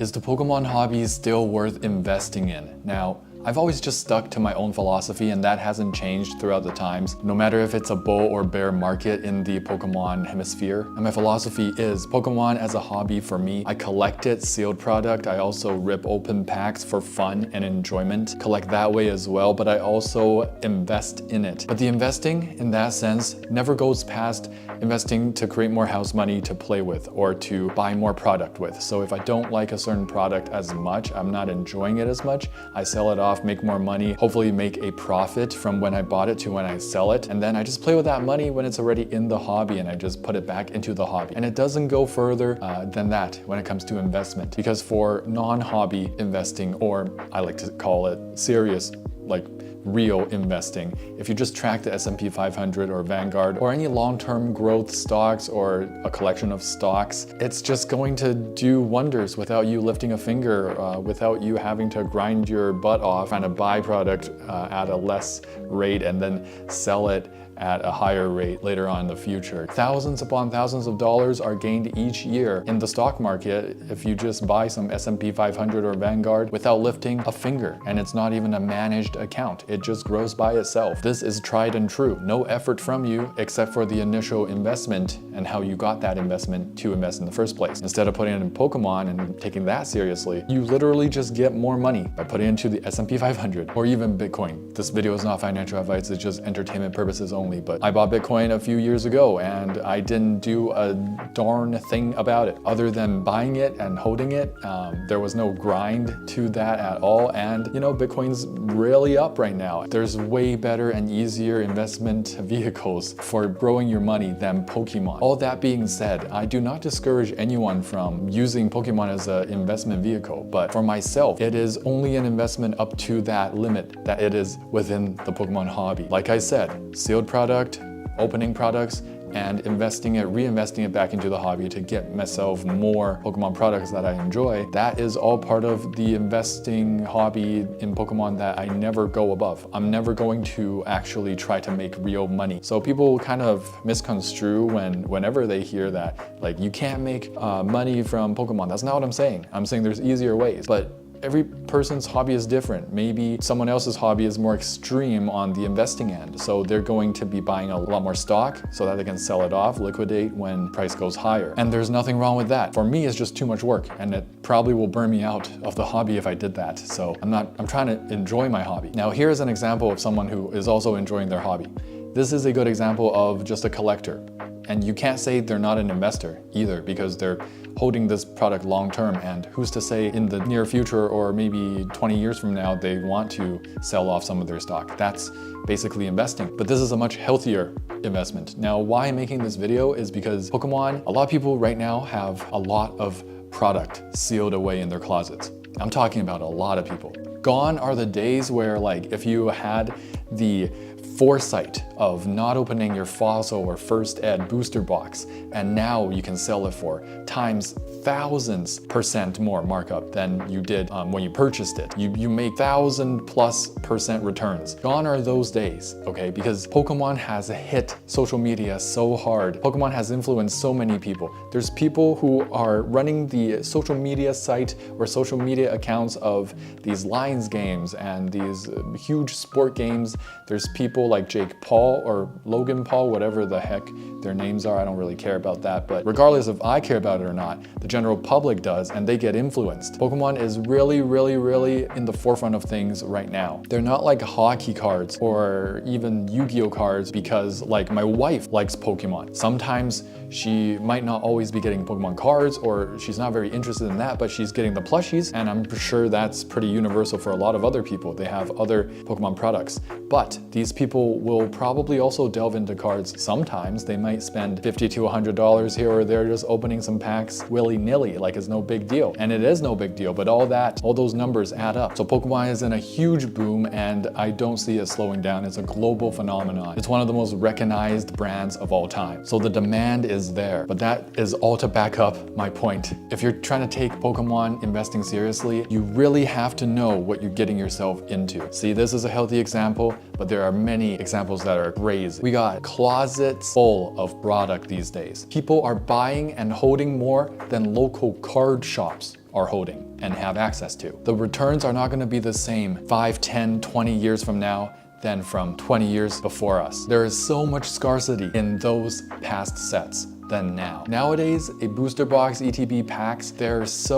Is the Pokemon hobby still worth investing in? Now, I've always just stuck to my own philosophy, and that hasn't changed throughout the times, no matter if it's a bull or bear market in the Pokemon hemisphere. And my philosophy is Pokemon as a hobby for me. I collect it, sealed product. I also rip open packs for fun and enjoyment, collect that way as well, but I also invest in it. But the investing in that sense never goes past investing to create more house money to play with or to buy more product with. So if I don't like a certain product as much, I'm not enjoying it as much, I sell it off, make more money, hopefully make a profit from when I bought it to when I sell it. And then I just play with that money when it's already in the hobby and I just put it back into the hobby. And it doesn't go further than that when it comes to investment. Because for non-hobby investing, or I like to call it serious, like real investing, if you just track the S&P 500 or Vanguard or any long-term growth stocks or a collection of stocks, it's just going to do wonders without you lifting a finger, without you having to grind your butt off trying to buy product at a less rate and then sell it at a higher rate later on in the future. Thousands upon thousands of dollars are gained each year in the stock market if you just buy some S&P 500 or Vanguard without lifting a finger, and it's not even a managed account. It just grows by itself. This is tried and true. No effort from you except for the initial investment and how you got that investment to invest in the first place. Instead of putting it in Pokemon and taking that seriously, you literally just get more money by putting it into the S&P 500 or even Bitcoin. This video is not financial advice, it's just entertainment purposes only. But I bought Bitcoin a few years ago and I didn't do a darn thing about it other than buying it and holding it. There was no grind to that at all. And you know, Bitcoin's really up right now. There's way better and easier investment vehicles for growing your money than Pokemon. All that being said, I do not discourage anyone from using Pokemon as an investment vehicle, but for myself, it is only an investment up to that limit that it is within the Pokemon hobby. Like I said, sealed product, opening products, and reinvesting it back into the hobby to get myself more Pokemon products that I enjoy. That is all part of the investing hobby in Pokemon that I never go above. I'm never going to actually try to make real money. So people kind of misconstrue whenever they hear that, like, you can't make money from Pokemon. That's not what I'm saying. I'm saying there's easier ways, but every person's hobby is different. Maybe someone else's hobby is more extreme on the investing end. So they're going to be buying a lot more stock so that they can sell it off, liquidate when price goes higher. And there's nothing wrong with that. For me, it's just too much work and it probably will burn me out of the hobby if I did that. So I'm trying to enjoy my hobby. Now here's an example of someone who is also enjoying their hobby. This is a good example of just a collector. And you can't say they're not an investor either because they're holding this product long term, and who's to say in the near future or maybe 20 years from now they want to sell off some of their stock. That's basically investing. But this is a much healthier investment. Now, why I'm making this video is because Pokemon, a lot of people right now have a lot of product sealed away in their closets. I'm talking about a lot of people. Gone are the days where, like, if you had the foresight of not opening your fossil or first ed booster box, and now you can sell it for times thousands % more markup than you did when you purchased it. You make 1,000+% returns. Gone are those days, okay? Because Pokemon has hit social media so hard. Pokemon has influenced so many people. There's people who are running the social media site or social media accounts of these Lions games and these huge sport games. There's people like Jake Paul or Logan Paul, whatever the heck their names are. I don't really care about that, but regardless if I care about it or not, the general public does, and they get influenced. Pokemon is really, really, really in the forefront of things right now. They're not like hockey cards or even Yu-Gi-Oh cards, because like my wife likes Pokemon. Sometimes she might not always be getting Pokemon cards, or she's not very interested in that, but she's getting the plushies, and I'm sure that's pretty universal for a lot of other people. They have other Pokemon products. But these people will probably also delve into cards sometimes. They might spend $50 to $100 here or there just opening some packs willy-nilly, like it's no big deal. And it is no big deal, but all those numbers add up. So Pokemon is in a huge boom, and I don't see it slowing down. It's a global phenomenon. It's one of the most recognized brands of all time. So the demand is there, but that is all to back up my point. If you're trying to take Pokemon investing seriously, you really have to know what you're getting yourself into. See, this is a healthy example, but there are many examples that are crazy. We got closets full of product these days. People are buying and holding more than local card shops. are holding and have access to. The returns are not going to be the same 5, 10, 20 years from now than from 20 years before us. There is so much scarcity in those past sets than now. Nowadays, a booster box ETB packs, there's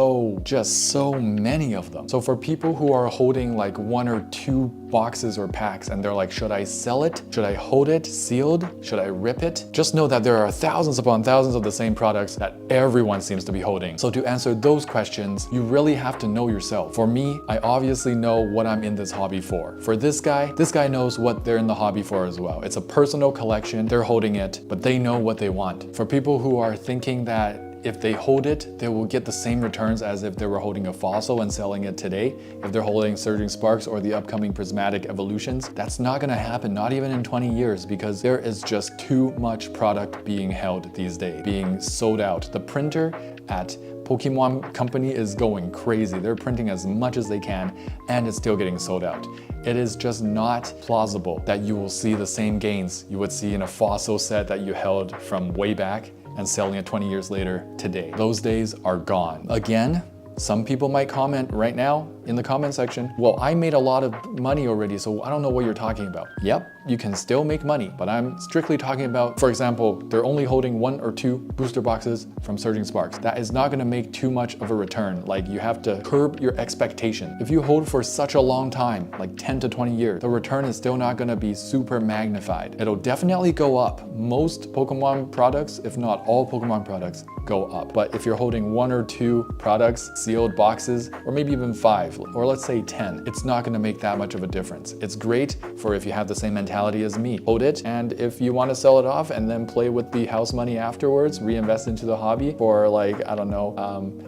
just so many of them. So for people who are holding like 1 or 2 boxes or packs and they're like, should I sell it? Should I hold it sealed? Should I rip it? Just know that there are thousands upon thousands of the same products that everyone seems to be holding. So to answer those questions, you really have to know yourself. For me, I obviously know what I'm in this hobby for. For this guy knows what they're in the hobby for as well. It's a personal collection, they're holding it, but they know what they want. For people who are thinking that if they hold it, they will get the same returns as if they were holding a fossil and selling it today. If they're holding Surging Sparks or the upcoming Prismatic Evolutions, that's not gonna happen, not even in 20 years, because there is just too much product being held these days, being sold out. The printer at Pokemon Company is going crazy. They're printing as much as they can and it's still getting sold out. It is just not plausible that you will see the same gains you would see in a fossil set that you held from way back and selling it 20 years later today. Those days are gone. Again, some people might comment right now in the comment section, well, I made a lot of money already, so I don't know what you're talking about. Yep, you can still make money, but I'm strictly talking about, for example, they're only holding 1 or 2 booster boxes from Surging Sparks. That is not gonna make too much of a return. Like, you have to curb your expectation. If you hold for such a long time, like 10 to 20 years, the return is still not gonna be super magnified. It'll definitely go up. Most Pokemon products, if not all Pokemon products, go up. But if you're holding 1 or 2 products, sealed boxes, or maybe even 5, or let's say 10, it's not gonna make that much of a difference. It's great for if you have the same mentality as me. Hold it, and if you wanna sell it off and then play with the house money afterwards, reinvest into the hobby for like, I don't know,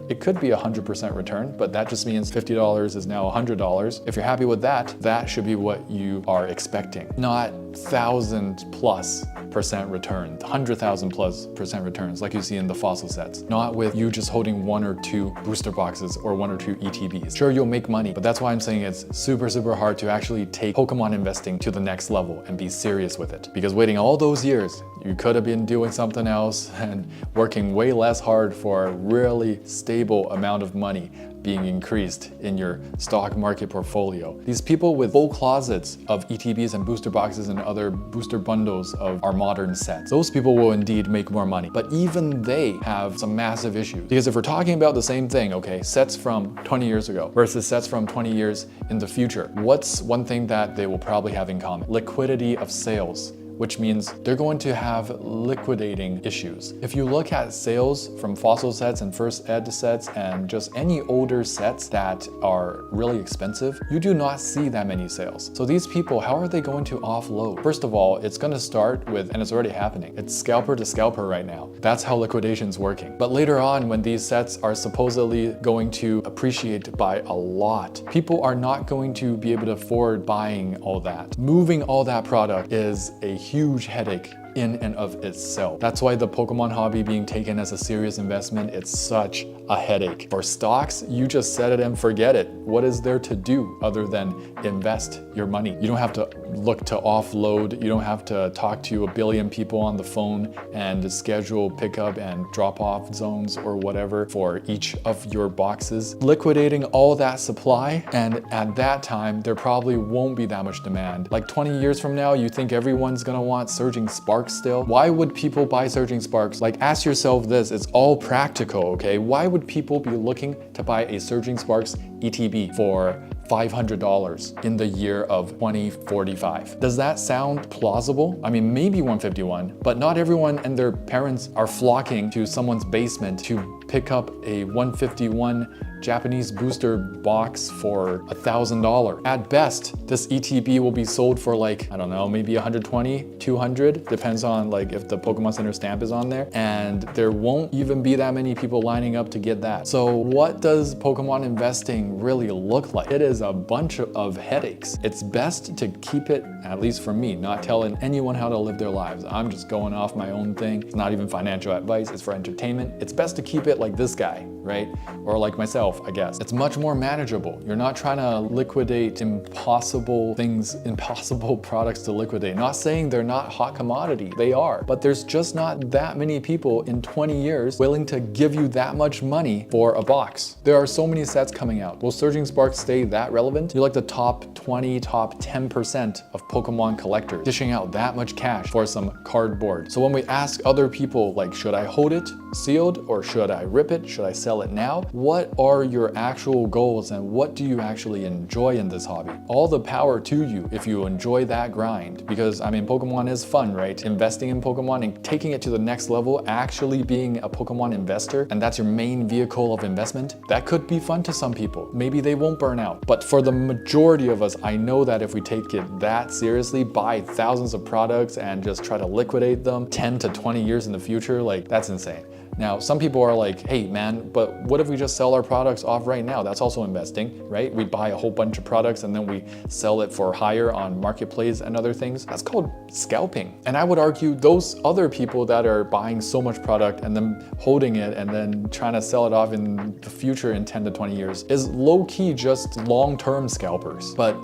it could be 100% return, but that just means $50 is now $100. If you're happy with that, that should be what you are expecting, not 1,000+% return, 100,000+% returns like you see in the fossil sets. Not with you just holding 1 or 2 booster boxes or 1 or 2 ETBs. Sure, you'll make money, but that's why I'm saying it's super hard to actually take Pokemon investing to the next level and be serious with it. Because waiting all those years, you could have been doing something else and working way less hard for a really stable amount of money being increased in your stock market portfolio. These people with full closets of ETBs and booster boxes and other booster bundles of our modern sets, those people will indeed make more money. But even they have some massive issues. Because if we're talking about the same thing, okay, sets from 20 years ago versus sets from 20 years in the future, what's one thing that they will probably have in common? Liquidity of sales, which means they're going to have liquidating issues. If you look at sales from fossil sets and first ed sets and just any older sets that are really expensive, you do not see that many sales. So these people, how are they going to offload? First of all, it's gonna start with, and it's already happening, it's scalper to scalper right now. That's how liquidation's working. But later on, when these sets are supposedly going to appreciate by a lot, people are not going to be able to afford buying all that. Moving all that product is a huge headache in and of itself. That's why the Pokemon hobby being taken as a serious investment, it's such a headache. For stocks, you just set it and forget it. What is there to do other than invest your money? You don't have to look to offload. You don't have to talk to a billion people on the phone and schedule pickup and drop off zones or whatever for each of your boxes. Liquidating all that supply, and at that time, there probably won't be that much demand. Like 20 years from now, you think everyone's gonna want Surging Sparks still? Why would people buy Surging Sparks? Like, ask yourself this, it's all practical, okay? Why would people be looking to buy a Surging Sparks ETB for $500 in the year of 2045? Does that sound plausible? I mean, maybe 151, but not everyone and their parents are flocking to someone's basement to pick up a 151 Japanese booster box for $1,000. At best, this ETB will be sold for like, I don't know, maybe 120, 200, depends on like if the Pokemon Center stamp is on there. And there won't even be that many people lining up to get that. So what does Pokemon investing really look like? It is a bunch of headaches. It's best to keep it, at least for me, not telling anyone how to live their lives. I'm just going off my own thing. It's not even financial advice, it's for entertainment. It's best to keep it like this guy right? Or like myself, I guess. It's much more manageable. You're not trying to liquidate impossible things, impossible products to liquidate. Not saying they're not hot commodity, they are, but there's just not that many people in 20 years willing to give you that much money for a box. There are so many sets coming out. Will Surging Sparks stay that relevant? You're like the top 20, top 10% of Pokemon collectors dishing out that much cash for some cardboard. So when we ask other people, like, should I hold it sealed or should I rip it? Should I sell it now? What are your actual goals and what do you actually enjoy in this hobby? All the power to you if you enjoy that grind, because I mean, Pokemon is fun, right? Investing in Pokemon and taking it to the next level, actually being a Pokemon investor, and that's your main vehicle of investment, that could be fun to some people. Maybe they won't burn out. But for the majority of us, I know that if we take it that seriously, buy thousands of products and just try to liquidate them 10 to 20 years in the future, like, that's insane. Now, some people are like, hey man, but what if we just sell our products off right now? That's also investing, right? We buy a whole bunch of products and then we sell it for higher on Marketplace and other things. That's called scalping. And I would argue those other people that are buying so much product and then holding it and then trying to sell it off in the future in 10 to 20 years is low-key just long-term scalpers. But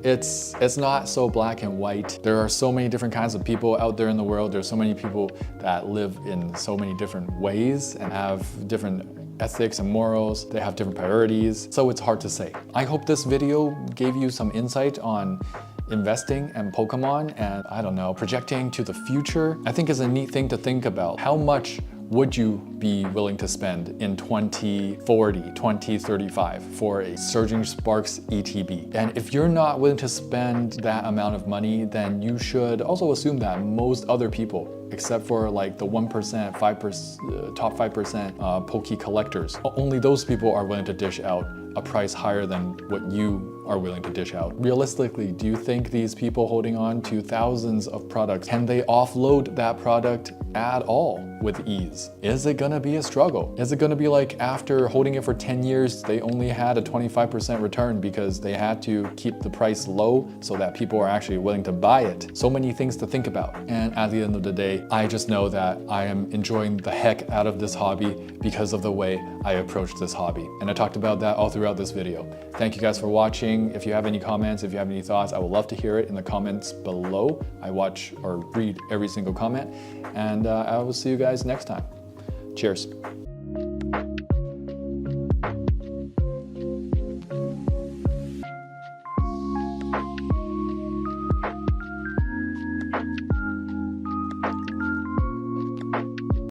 it's not so black and white. There are so many different kinds of people out there in the world. There's so many people that live in so many different ways and have different ethics and morals. They have different priorities. So it's hard to say. I hope this video gave you some insight on investing and Pokemon and, I don't know, projecting to the future. I think is a neat thing to think about. How much would you be willing to spend in 2040, 2035 for a Surging Sparks ETB? And if you're not willing to spend that amount of money, then you should also assume that most other people, except for like the 1%, 5%, top 5% Poke collectors, only those people are willing to dish out a price higher than what you are willing to dish out. Realistically, do you think these people holding on to thousands of products, can they offload that product at all with ease? Is it gonna be a struggle? Is it gonna be like after holding it for 10 years, they only had a 25% return because they had to keep the price low so that people are actually willing to buy it? So many things to think about. And at the end of the day, I just know that I am enjoying the heck out of this hobby because of the way I approach this hobby. And I talked about that all throughout this video. Thank you guys for watching. If you have any comments, if you have any thoughts, I would love to hear it in the comments below. I watch or read every single comment, and I will see you guys next time. Cheers.